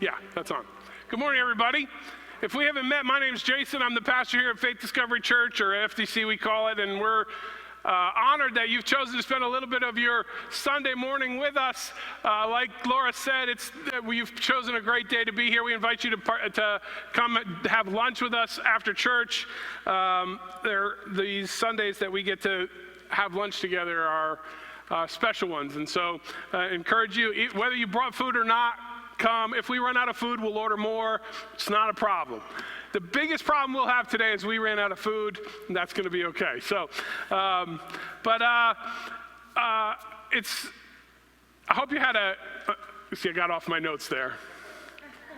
Yeah, that's on. Good morning, everybody. If we haven't met, my name is Jason. I'm the pastor here at Faith Discovery Church, or FDC we call it, and we're honored that you've chosen to spend a little bit of your Sunday morning with us. Like Laura said, you've chosen a great day to be here. We invite you to come have lunch with us after church. These Sundays that we get to have lunch together are special ones, and so encourage you, whether you brought food or not, come. If we run out of food, we'll order more. It's not a problem. The biggest problem we'll have today is we ran out of food, and that's going to be okay. So, I hope you had see, I got off my notes there.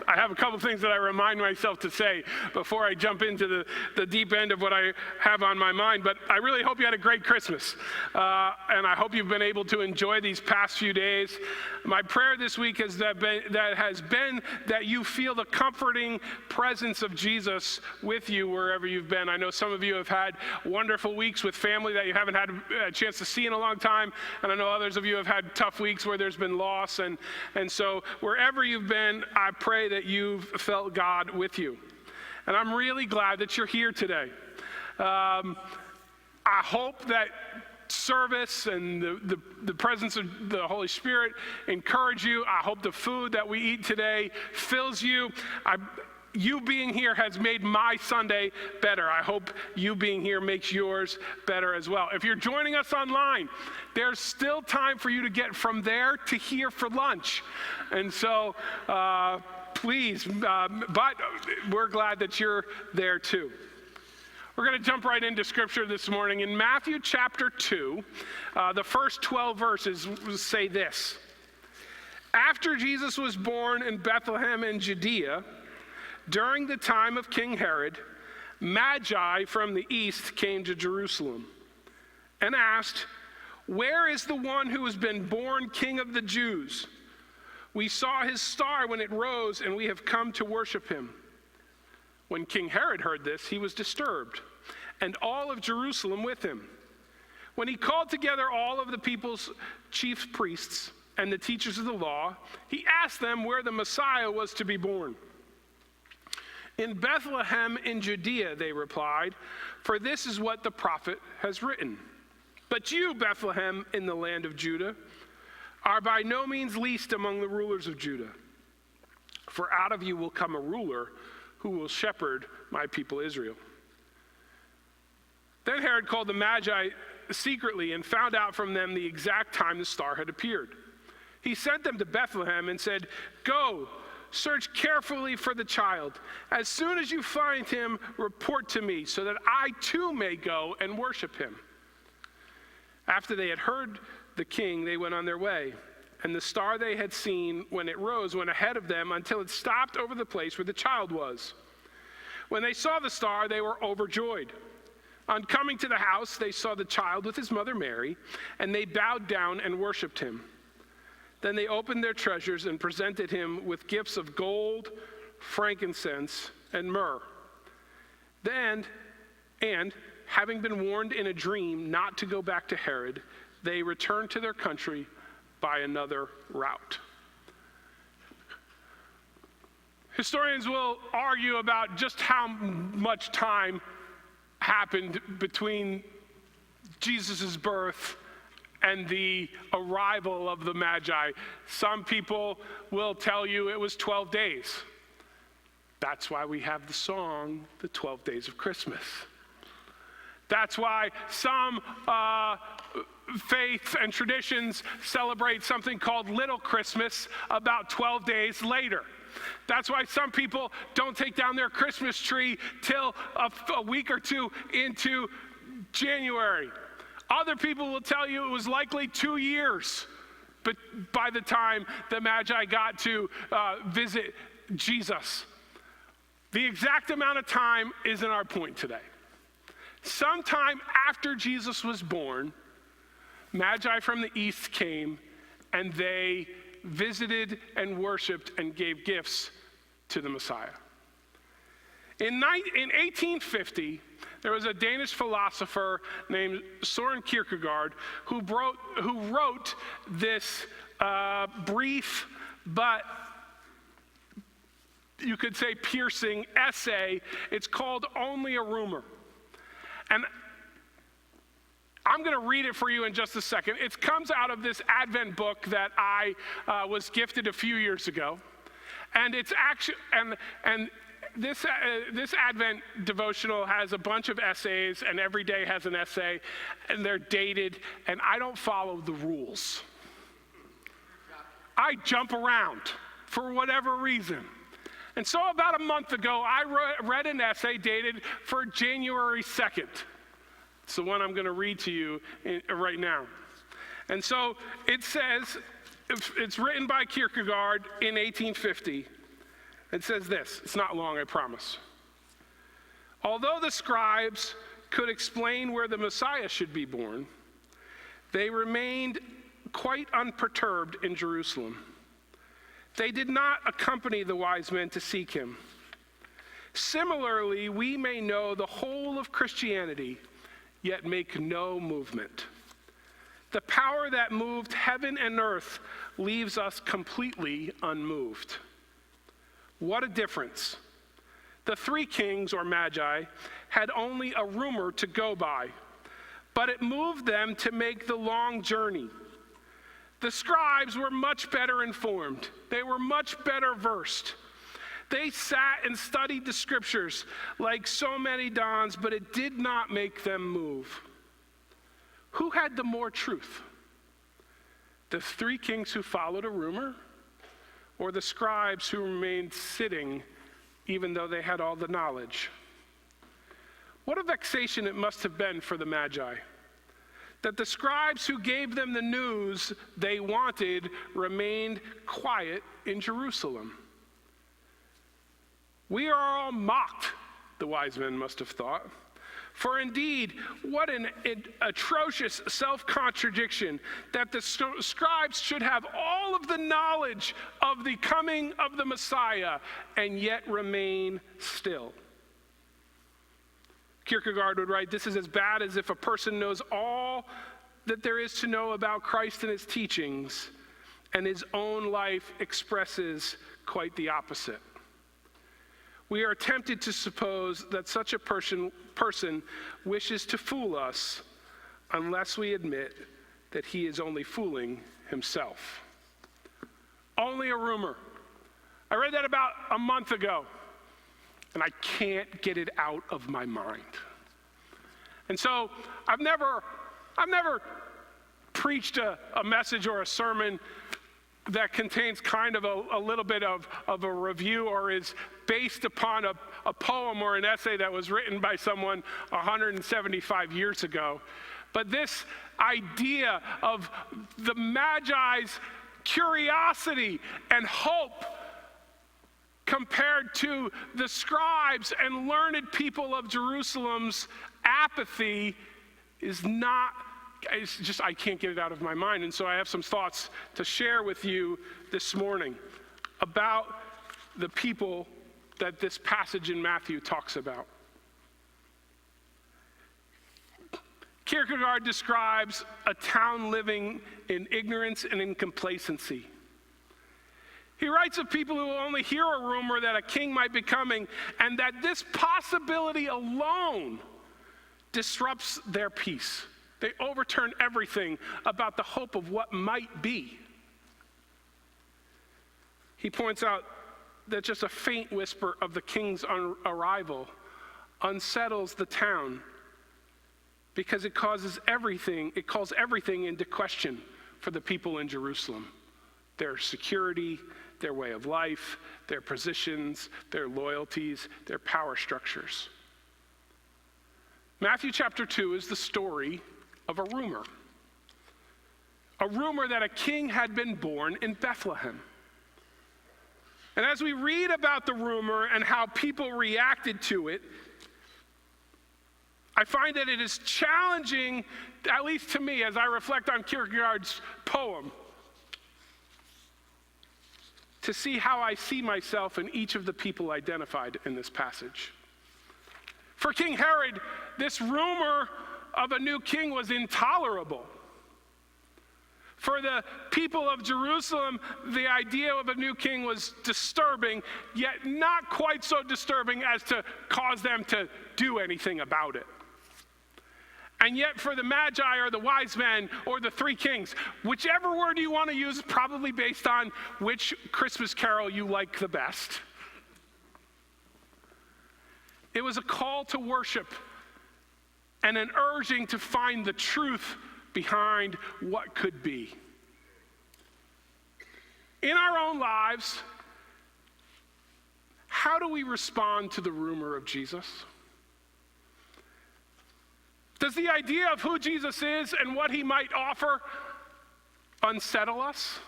I have a couple things that I remind myself to say before I jump into the deep end of what I have on my mind, but I really hope you had a great Christmas, and I hope you've been able to enjoy these past few days. My prayer this week has been that you feel the comforting presence of Jesus with you wherever you've been. I know some of you have had wonderful weeks with family that you haven't had a chance to see in a long time, and I know others of you have had tough weeks where there's been loss, and so wherever you've been, I pray that you've felt God with you. And I'm really glad that you're here today. I hope that service and the presence of the Holy Spirit encourage you. I hope the food that we eat today fills you. You being here has made my Sunday better. I hope you being here makes yours better as well. If you're joining us online, there's still time for you to get from there to here for lunch. And so please, but we're glad that you're there too. We're going to jump right into Scripture this morning. In Matthew chapter 2, the first 12 verses say this. After Jesus was born in Bethlehem in Judea, during the time of King Herod, Magi from the east came to Jerusalem and asked, "Where is the one who has been born King of the Jews? We saw his star when it rose, and we have come to worship him." When King Herod heard this, he was disturbed, and all of Jerusalem with him. When he called together all of the people's chief priests and the teachers of the law, he asked them where the Messiah was to be born. "In Bethlehem in Judea," they replied, "for this is what the prophet has written. But you, Bethlehem, in the land of Judah, are by no means least among the rulers of Judah. For out of you will come a ruler who will shepherd my people Israel." Then Herod called the Magi secretly and found out from them the exact time the star had appeared. He sent them to Bethlehem and said, "Go, search carefully for the child. As soon as you find him, report to me, so that I too may go and worship him." After they had heard the king, they went on their way, and the star they had seen when it rose went ahead of them until it stopped over the place where the child was. When they saw the star, they were overjoyed. On coming to the house, they saw the child with his mother Mary, and they bowed down and worshiped him. Then they opened their treasures and presented him with gifts of gold, frankincense, and myrrh. And having been warned in a dream not to go back to Herod, they returned to their country by another route. Historians will argue about just how much time happened between Jesus' birth and the arrival of the Magi. Some people will tell you it was 12 days. That's why we have the song, The 12 Days of Christmas. That's why some faiths and traditions celebrate something called Little Christmas about 12 days later. That's why some people don't take down their Christmas tree till a week or two into January. Other people will tell you it was likely 2 years, but by the time the Magi got to visit Jesus. The exact amount of time isn't our point today. Sometime after Jesus was born, Magi from the east came, and they visited and worshiped and gave gifts to the Messiah. In 1850, there was a Danish philosopher named Søren Kierkegaard who wrote this brief but you could say piercing essay. It's called Only a Rumor. And I'm going to read it for you in just a second. It comes out of this Advent book that I was gifted a few years ago. And it's actually, and this Advent devotional has a bunch of essays, and every day has an essay, and they're dated, and I don't follow the rules. I jump around for whatever reason. And so about a month ago, I read an essay dated for January 2nd. It's the one I'm going to read to you right now. And so it says, it's written by Kierkegaard in 1850. It says this. It's not long, I promise. Although the scribes could explain where the Messiah should be born, they remained quite unperturbed in Jerusalem. They did not accompany the wise men to seek him. Similarly, we may know the whole of Christianity, yet make no movement. The power that moved heaven and earth leaves us completely unmoved. What a difference. The three kings, or magi, had only a rumor to go by, but it moved them to make the long journey. The scribes were much better informed. They were much better versed. They sat and studied the scriptures like so many dons, but it did not make them move. Who had the more truth? The three kings who followed a rumor, or the scribes who remained sitting even though they had all the knowledge? What a vexation it must have been for the Magi, that the scribes who gave them the news they wanted remained quiet in Jerusalem. We are all mocked, the wise men must have thought. For indeed, what an atrocious self-contradiction that the scribes should have all of the knowledge of the coming of the Messiah and yet remain still. Kierkegaard would write, this is as bad as if a person knows all that there is to know about Christ and his teachings, and his own life expresses quite the opposite. We are tempted to suppose that such a person wishes to fool us unless we admit that he is only fooling himself. Only a rumor. I read that about a month ago, and I can't get it out of my mind. And so I've never preached a message or a sermon that contains kind of a little bit of a review or is based upon a poem or an essay that was written by someone 175 years ago. But this idea of the Magi's curiosity and hope compared to the scribes and learned people of Jerusalem's apathy is not, it's just, I can't get it out of my mind. And so I have some thoughts to share with you this morning about the people that this passage in Matthew talks about. Kierkegaard describes a town living in ignorance and in complacency. He writes of people who only hear a rumor that a king might be coming, and that this possibility alone disrupts their peace. They overturn everything about the hope of what might be. He points out that just a faint whisper of the king's arrival unsettles the town because it calls everything into question for the people in Jerusalem. Their security, their way of life, their positions, their loyalties, their power structures. Matthew chapter 2 is the story of a rumor that a king had been born in Bethlehem. And as we read about the rumor and how people reacted to it, I find that it is challenging, at least to me, as I reflect on Kierkegaard's poem, to see how I see myself in each of the people identified in this passage. For King Herod, this rumor of a new king was intolerable. For the people of Jerusalem, the idea of a new king was disturbing, yet not quite so disturbing as to cause them to do anything about it. And yet for the Magi or the wise men or the three kings, whichever word you want to use, probably based on which Christmas carol you like the best, it was a call to worship and an urging to find the truth behind what could be. In our own lives, how do we respond to the rumor of Jesus? Does the idea of who Jesus is and what he might offer unsettle us?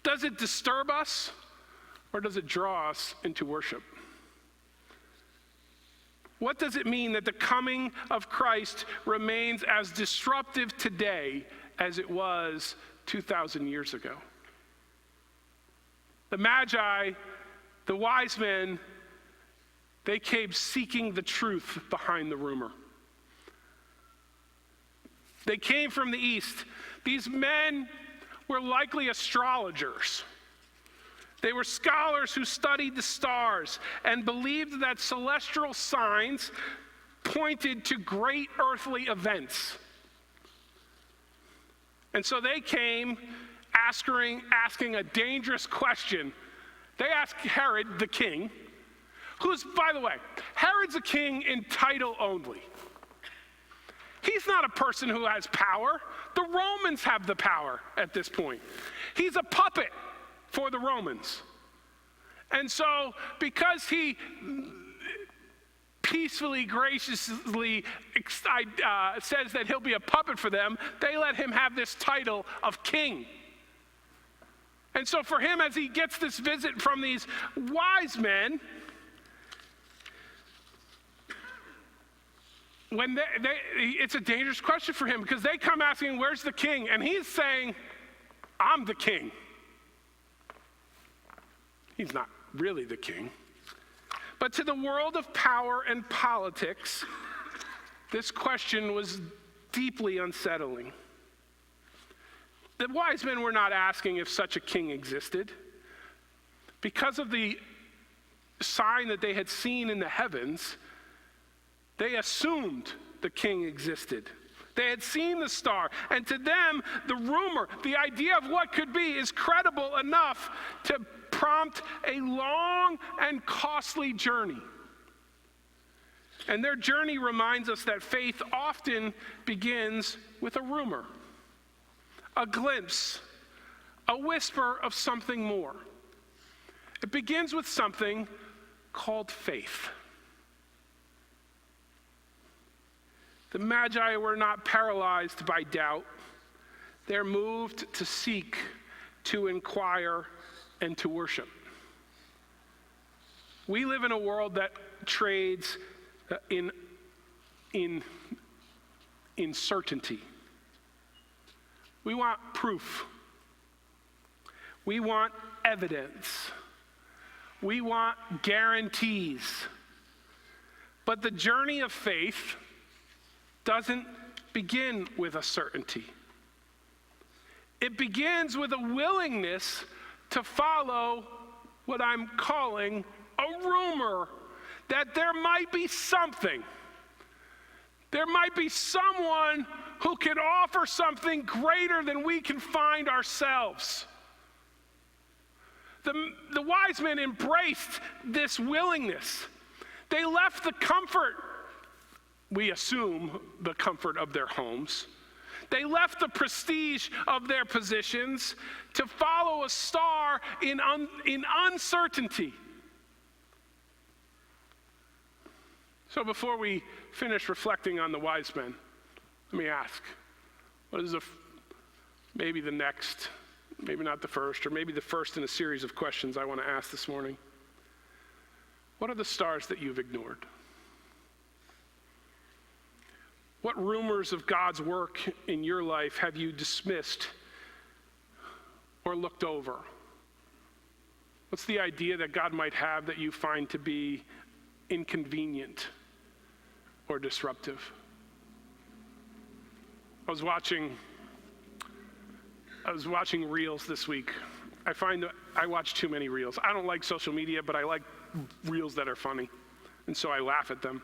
Does it disturb us? Or does it draw us into worship? What does it mean that the coming of Christ remains as disruptive today as it was 2,000 years ago? The Magi, the wise men, they came seeking the truth behind the rumor. They came from the east. These men were likely astrologers. They were scholars who studied the stars and believed that celestial signs pointed to great earthly events. And so they came asking a dangerous question. They asked Herod the king, who's, by the way, Herod's a king in title only. He's not a person who has power. The Romans have the power at this point. He's a puppet for the Romans. And so, because he peacefully, graciously says that he'll be a puppet for them, they let him have this title of king. And so for him, as he gets this visit from these wise men, when it's a dangerous question for him, because they come asking, where's the king? And he's saying, I'm the king. He's not really the king. But to the world of power and politics, this question was deeply unsettling. The wise men were not asking if such a king existed. Because of the sign that they had seen in the heavens, they assumed the king existed. They had seen the star, and to them, the rumor, the idea of what could be, is credible enough to prompt a long and costly journey. And their journey reminds us that faith often begins with a rumor, a glimpse, a whisper of something more. It begins with something called faith. The Magi were not paralyzed by doubt. They're moved to seek, to inquire, and to worship. We live in a world that trades in certainty. We want proof. We want evidence. We want guarantees. But the journey of faith doesn't begin with a certainty. It begins with a willingness to follow what I'm calling a rumor that there might be something. There might be someone who can offer something greater than we can find ourselves. The wise men embraced this willingness. They left the comfort, we assume the comfort of their homes. They left the prestige of their positions to follow a star in uncertainty. So before we finish reflecting on the wise men, let me ask, what is maybe the next, maybe not the first, or maybe the first in a series of questions I want to ask this morning? What are the stars that you've ignored? What rumors of God's work in your life have you dismissed or looked over? What's the idea that God might have that you find to be inconvenient or disruptive? I was watching I was watching reels this week. I find that I watch too many reels. I don't like social media, but I like reels that are funny. And so I laugh at them.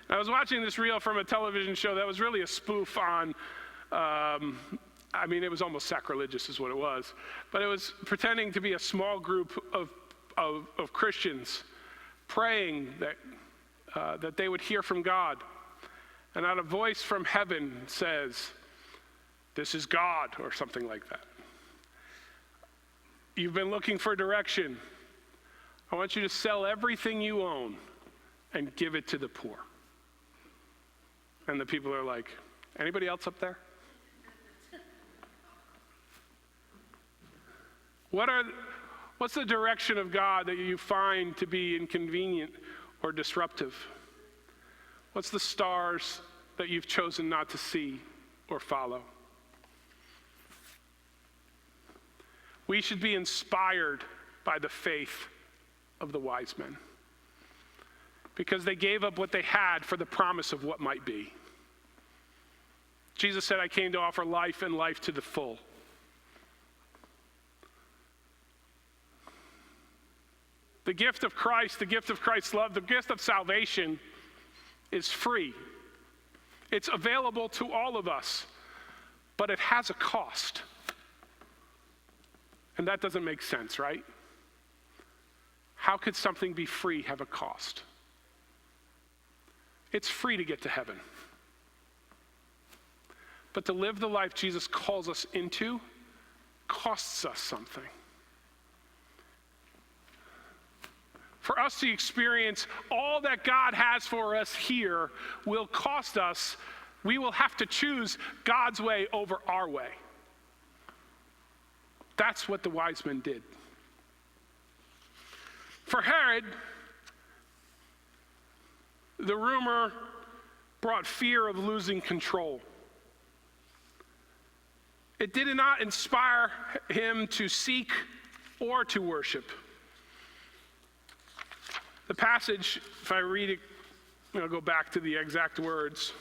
And I was watching this reel from a television show that was really a spoof on, it was almost sacrilegious is what it was. But it was pretending to be a small group of Christians praying that they would hear from God. And a voice from heaven says, "This is God," or something like that. "You've been looking for direction. I want you to sell everything you own and give it to the poor." And the people are like, "Anybody else up there?" What's the direction of God that you find to be inconvenient or disruptive? What's the stars that you've chosen not to see or follow? We should be inspired by the faith of the wise men, because they gave up what they had for the promise of what might be. Jesus said, "I came to offer life and life to the full." The gift of Christ, the gift of Christ's love, the gift of salvation is free. It's available to all of us, but it has a cost. And that doesn't make sense, right? How could something be free have a cost? It's free to get to heaven. But to live the life Jesus calls us into costs us something. For us to experience all that God has for us here will cost us. We will have to choose God's way over our way. That's what the wise men did. For Herod, the rumor brought fear of losing control. It did not inspire him to seek or to worship. The passage, if I read it, I'll go back to the exact words.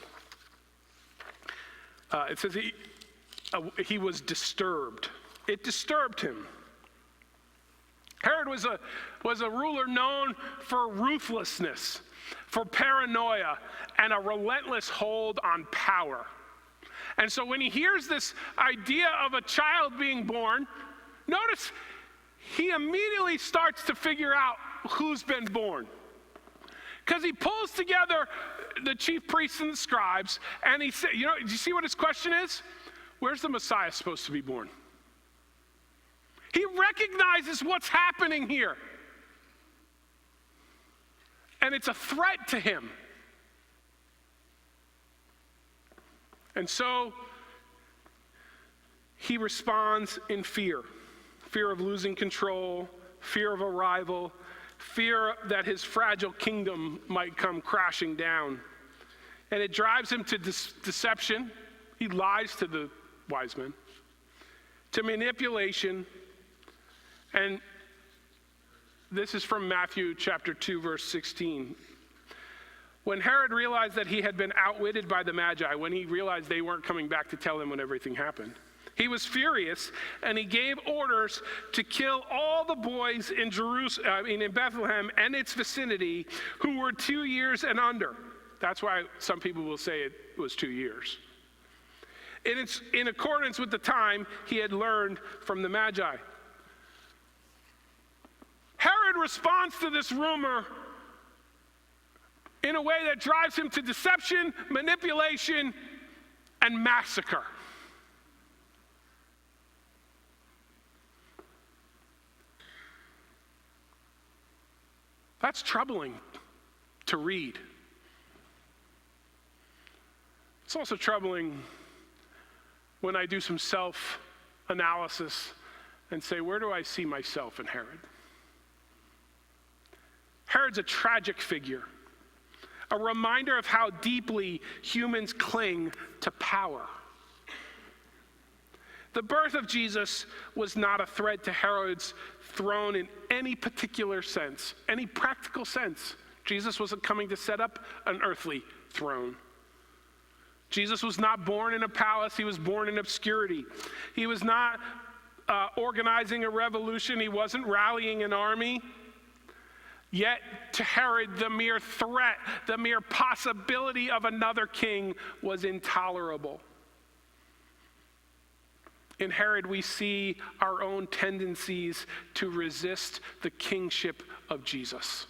It says he was disturbed. It disturbed him. Herod was a ruler known for ruthlessness, for paranoia, and a relentless hold on power. And so when he hears this idea of a child being born, notice he immediately starts to figure out who's been born. Because he pulls together the chief priests and the scribes, and he said, do you see what his question is? Where's the Messiah supposed to be born? He recognizes what's happening here. And it's a threat to him. And so he responds in fear. Fear of losing control, fear of a rival, fear that his fragile kingdom might come crashing down. And it drives him to deception. He lies to the wise men, to manipulation. And this is from Matthew chapter 2, verse 16. When Herod realized that he had been outwitted by the Magi, when he realized they weren't coming back to tell him when everything happened, he was furious, and he gave orders to kill all the boys in in Bethlehem and its vicinity who were 2 years and under. That's why some people will say it was 2 years. And it's in accordance with the time he had learned from the Magi. Herod responds to this rumor in a way that drives him to deception, manipulation, and massacre. That's troubling to read. It's also troubling when I do some self-analysis and say, where do I see myself in Herod? Herod's a tragic figure, a reminder of how deeply humans cling to power. The birth of Jesus was not a threat to Herod's throne in any particular sense, any practical sense. Jesus wasn't coming to set up an earthly throne. Jesus was not born in a palace. He was born in obscurity. He was not organizing a revolution. He wasn't rallying an army. Yet to Herod, the mere threat, the mere possibility of another king was intolerable. In Herod, we see our own tendencies to resist the kingship of Jesus.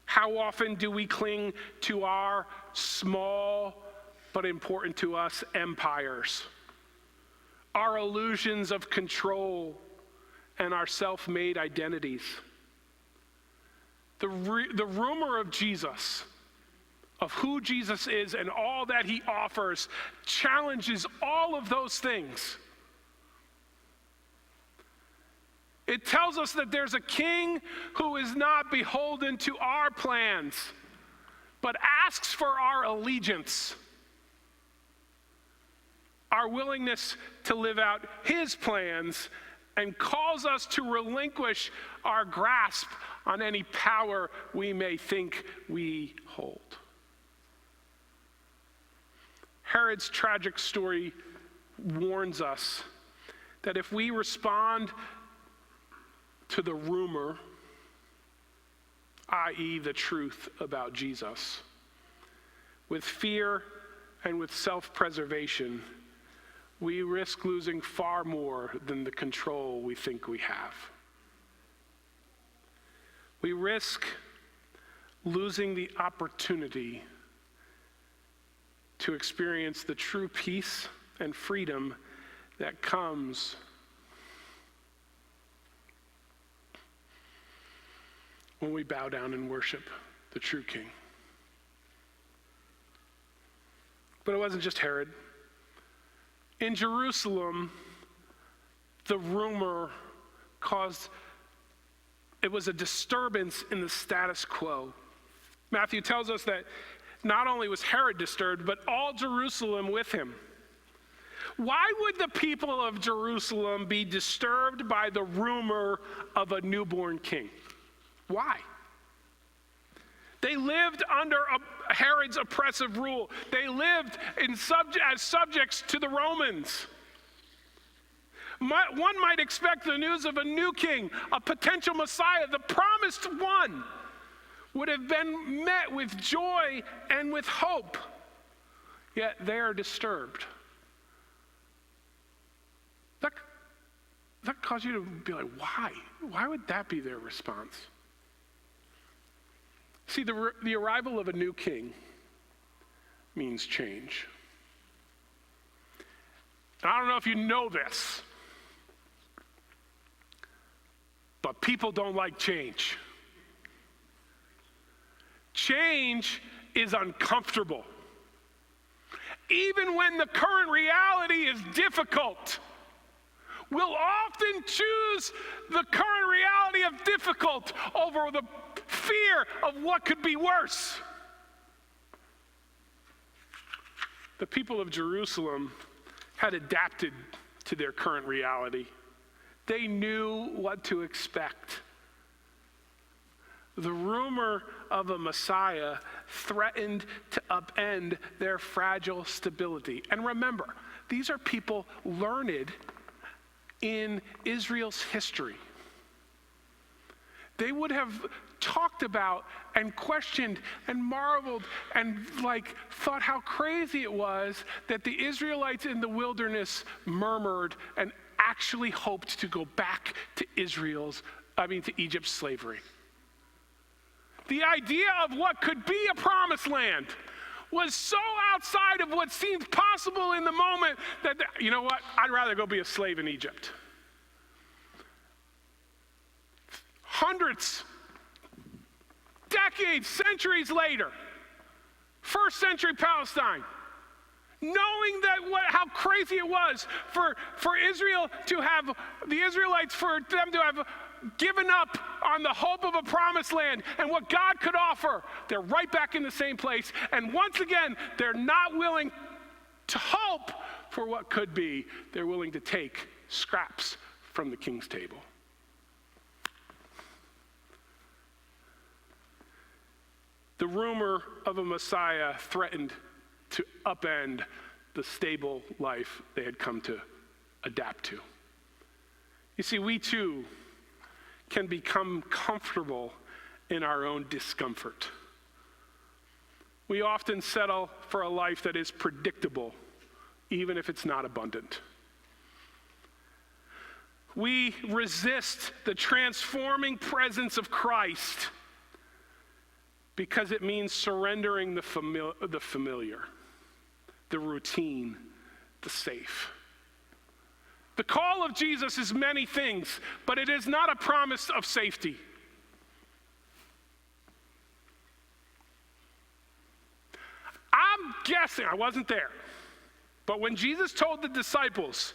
How often do we cling to our small but important to us empires, our illusions of control, and our self-made identities? The rumor of Jesus, of who Jesus is and all that he offers, challenges all of those things. It tells us that there's a king who is not beholden to our plans, but asks for our allegiance, our willingness to live out his plans, and calls us to relinquish our grasp on any power we may think we hold. Herod's tragic story warns us that if we respond to the rumor, i.e. the truth about Jesus, with fear and with self-preservation, we risk losing far more than the control we think we have. We risk losing the opportunity to experience the true peace and freedom that comes when we bow down and worship the true King. But it wasn't just Herod. In Jerusalem, the rumor it was a disturbance in the status quo. Matthew tells us that not only was Herod disturbed, but all Jerusalem with him. Why would the people of Jerusalem be disturbed by the rumor of a newborn king? Why? They lived under Herod's oppressive rule. They lived as subjects to the Romans. One might expect the news of a new king, a potential Messiah, the promised one, would have been met with joy and with hope. Yet they are disturbed. That caused you to be like, why? Why would that be their response? See, the arrival of a new king means change. And I don't know if you know this, but people don't like change. Change is uncomfortable. Even when the current reality is difficult, we'll often choose the current reality of difficult over the fear of what could be worse. The people of Jerusalem had adapted to their current reality. They knew what to expect. The rumor of a Messiah threatened to upend their fragile stability. And remember, these are people learned in Israel's history. They would have talked about and questioned and marveled and thought how crazy it was that the Israelites in the wilderness murmured and actually hoped to go back to Egypt's slavery. The idea of what could be a promised land was so outside of what seemed possible in the moment that, you know what, I'd rather go be a slave in Egypt. Hundreds, decades, centuries later, first century Palestine, knowing that how crazy it was for Israel to have, the Israelites, for them to have given up on the hope of a promised land and what God could offer, they're right back in the same place. And once again, they're not willing to hope for what could be. They're willing to take scraps from the king's table. The rumor of a Messiah threatened to upend the stable life they had come to adapt to. You see, we too can become comfortable in our own discomfort. We often settle for a life that is predictable, even if it's not abundant. We resist the transforming presence of Christ because it means surrendering the familiar, the routine, the safe. The call of Jesus is many things, but it is not a promise of safety. I'm guessing, I wasn't there, but when Jesus told the disciples,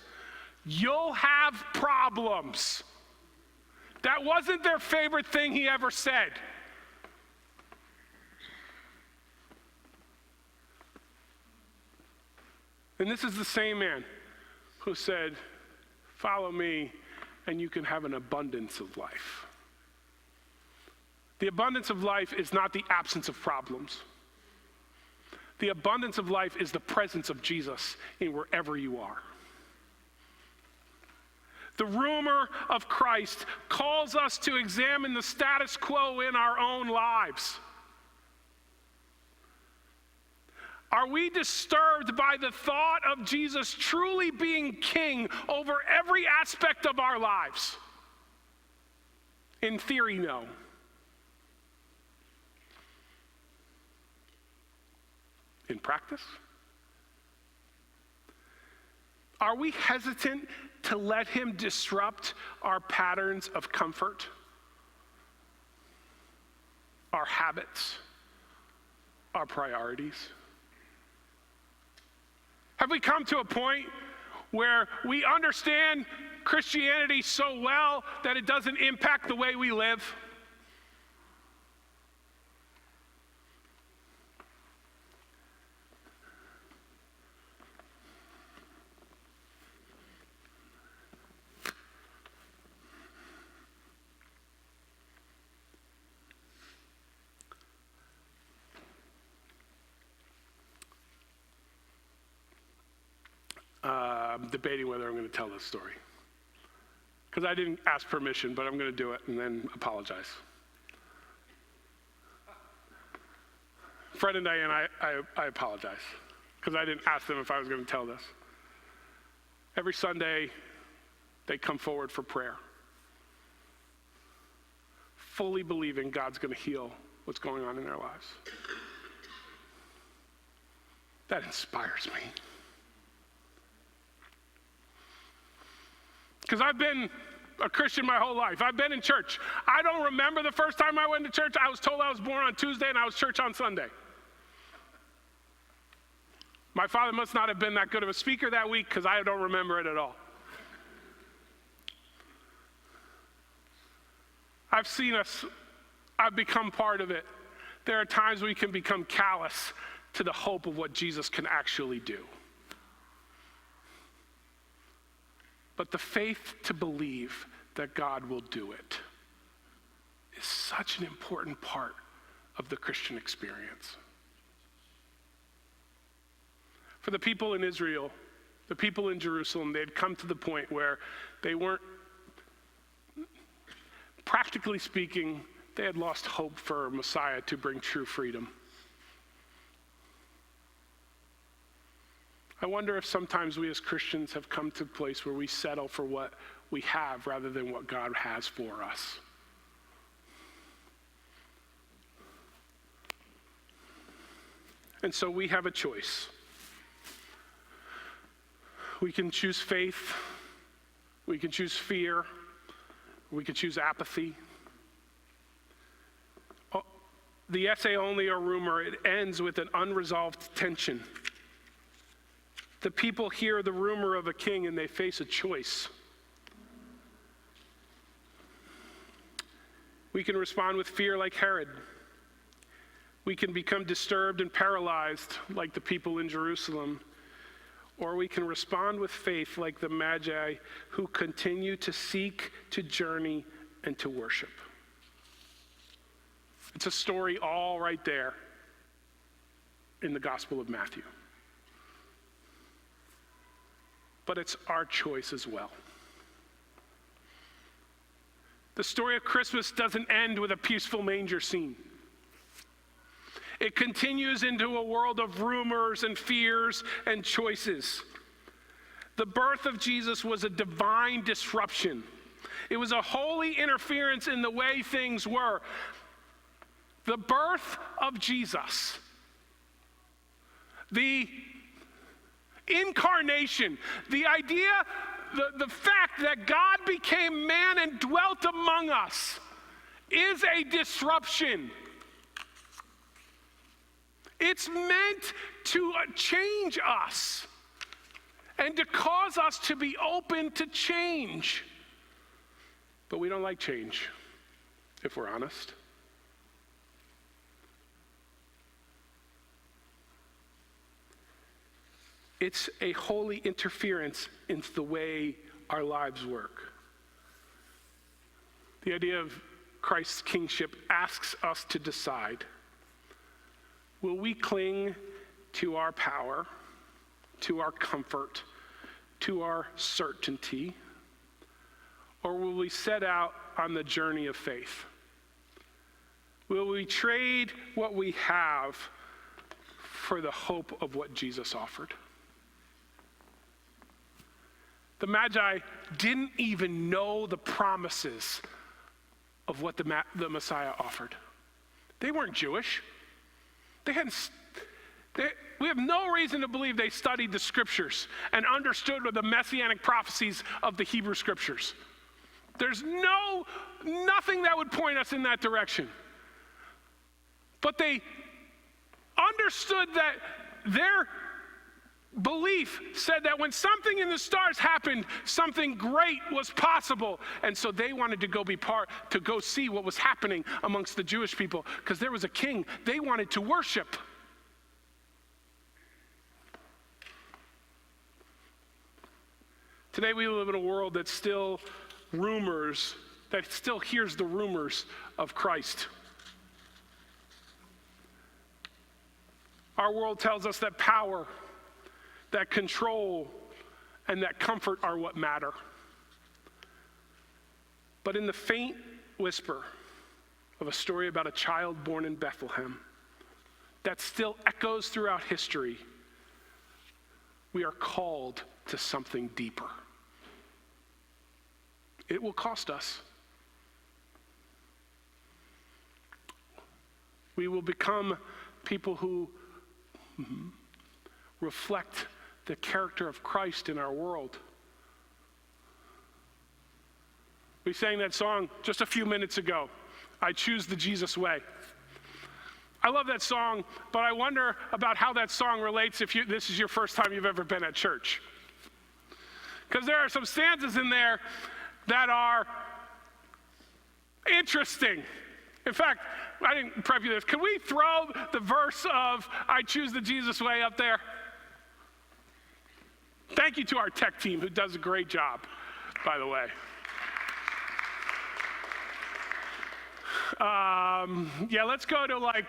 "You'll have problems," that wasn't their favorite thing he ever said. And this is the same man who said, "Follow me and you can have an abundance of life." The abundance of life is not the absence of problems. The abundance of life is the presence of Jesus in wherever you are. The rumor of Christ calls us to examine the status quo in our own lives. Are we disturbed by the thought of Jesus truly being king over every aspect of our lives? In theory, no. In practice? Are we hesitant to let him disrupt our patterns of comfort, our habits, our priorities? Have we come to a point where we understand Christianity so well that it doesn't impact the way we live? I'm debating whether I'm going to tell this story. Because I didn't ask permission, but I'm going to do it and then apologize. Fred and Diane, I apologize. Because I didn't ask them if I was going to tell this. Every Sunday, they come forward for prayer, fully believing God's going to heal what's going on in their lives. That inspires me. Because I've been a Christian my whole life. I've been in church. I don't remember the first time I went to church. I was told I was born on Tuesday and I was church on Sunday. My father must not have been that good of a speaker that week because I don't remember it at all. I've become part of it. There are times we can become callous to the hope of what Jesus can actually do. But the faith to believe that God will do it is such an important part of the Christian experience. For the people in Israel, the people in Jerusalem, they had come to the point where they weren't, practically speaking, they had lost hope for Messiah to bring true freedom. I wonder if sometimes we as Christians have come to a place where we settle for what we have rather than what God has for us. And so we have a choice. We can choose faith, we can choose fear, we can choose apathy. The essay only a rumor, it ends with an unresolved tension. The people hear the rumor of a king and they face a choice. We can respond with fear like Herod. We can become disturbed and paralyzed like the people in Jerusalem. Or we can respond with faith like the Magi who continue to seek, to journey, and to worship. It's a story all right there in the Gospel of Matthew. but it's our choice as well. The story of Christmas doesn't end with a peaceful manger scene. It continues into a world of rumors and fears and choices. The birth of Jesus was a divine disruption. It was a holy interference in the way things were. The birth of Jesus, the incarnation, the idea, the fact that God became man and dwelt among us is a disruption. It's meant to change us and to cause us to be open to change. But we don't like change, if we're honest. It's a holy interference into the way our lives work. The idea of Christ's kingship asks us to decide, will we cling to our power, to our comfort, to our certainty, or will we set out on the journey of faith? Will we trade what we have for the hope of what Jesus offered? The Magi didn't even know the promises of what the Messiah offered. They weren't Jewish. We have no reason to believe they studied the scriptures and understood the messianic prophecies of the Hebrew scriptures. There's nothing that would point us in that direction. But they understood that their belief said that when something in the stars happened, something great was possible. And so they wanted to go see what was happening amongst the Jewish people, because there was a king they wanted to worship. Today we live in a world that still hears the rumors of Christ. Our world tells us that power, that control, and that comfort are what matter. But in the faint whisper of a story about a child born in Bethlehem that still echoes throughout history, we are called to something deeper. It will cost us. We will become people who reflect the character of Christ in our world. We sang that song just a few minutes ago, I Choose the Jesus Way. I love that song, but I wonder about how that song relates if this is your first time you've ever been at church. Because there are some stanzas in there that are interesting. In fact, I didn't prep you this. Can we throw the verse of I Choose the Jesus Way up there? Thank you to our tech team who does a great job, by the way. Let's go to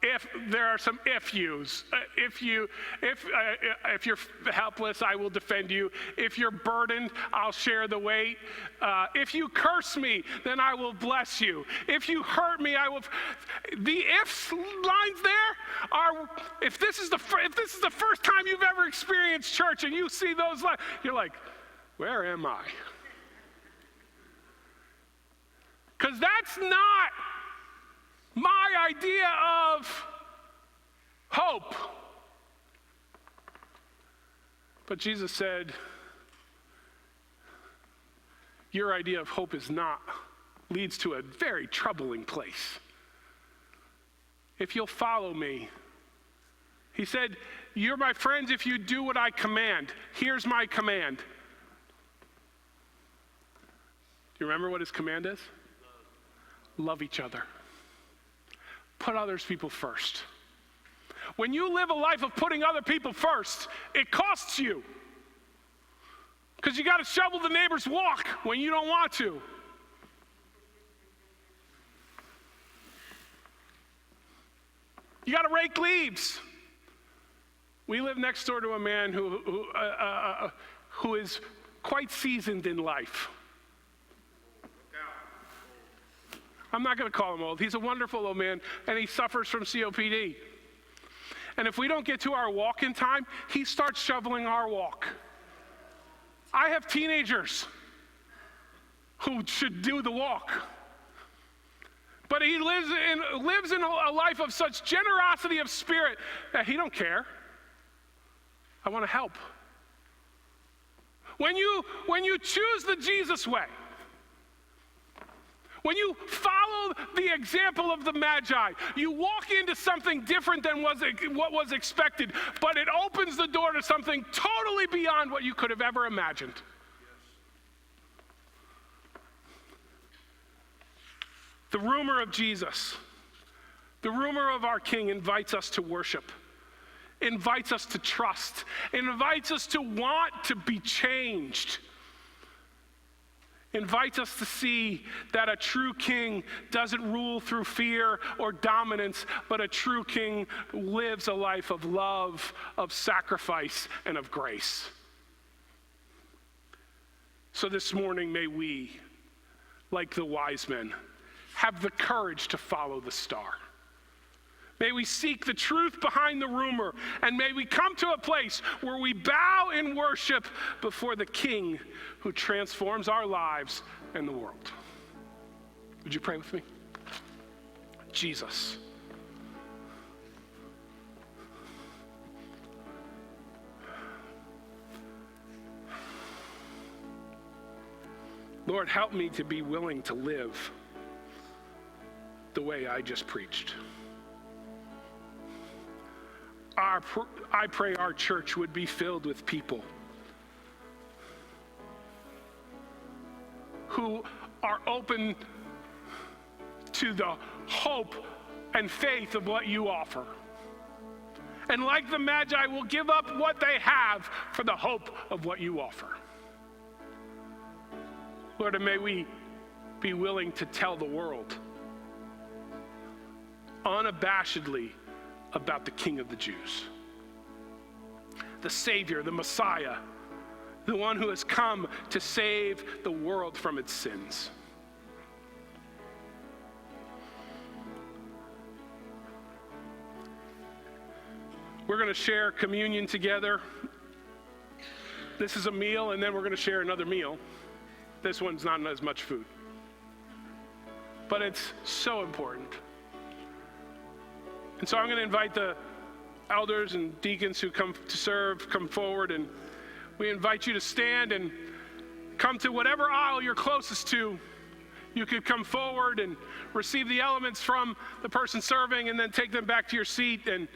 if there are some if yous. If you're helpless, I will defend you. If you're burdened, I'll share the weight. If you curse me, then I will bless you. If you hurt me, I will. The ifs lines there are. If this is the first time you've ever experienced church and you see those lines, you're like, where am I? Because that's not my idea of hope. But Jesus said, your idea of hope leads to a very troubling place. If you'll follow me, he said, you're my friends if you do what I command. Here's my command. Do you remember what his command is? Love each other. Put others people first. When you live a life of putting other people first, it costs you. Because you got to shovel the neighbor's walk when you don't want to. You got to rake leaves We live next door to a man who is quite seasoned in life. I'm not going to call him old. He's a wonderful old man, and he suffers from COPD. And if we don't get to our walk in time, he starts shoveling our walk. I have teenagers who should do the walk. But he lives in a life of such generosity of spirit that he don't care. I want to help. When you choose the Jesus way, when you follow the example of the Magi, you walk into something different than what was expected, but it opens the door to something totally beyond what you could have ever imagined. The rumor of Jesus, the rumor of our King invites us to worship, invites us to trust, invites us to want to be changed, invites us to see that a true king doesn't rule through fear or dominance, but a true king lives a life of love, of sacrifice, and of grace. So this morning, may we, like the wise men, have the courage to follow the star. May we seek the truth behind the rumor, and may we come to a place where we bow in worship before the King who transforms our lives and the world. Would you pray with me? Jesus, Lord, help me to be willing to live the way I just preached. I pray our church would be filled with people who are open to the hope and faith of what you offer. And like the Magi, will give up what they have for the hope of what you offer. Lord, and may we be willing to tell the world unabashedly about the King of the Jews, the Savior, the Messiah, the one who has come to save the world from its sins. We're going to share communion together. This is a meal, and then we're going to share another meal. This one's not as much food, but it's so important. And so I'm going to invite the elders and deacons who come to serve, come forward, and we invite you to stand and come to whatever aisle you're closest to. You could come forward and receive the elements from the person serving and then take them back to your seat and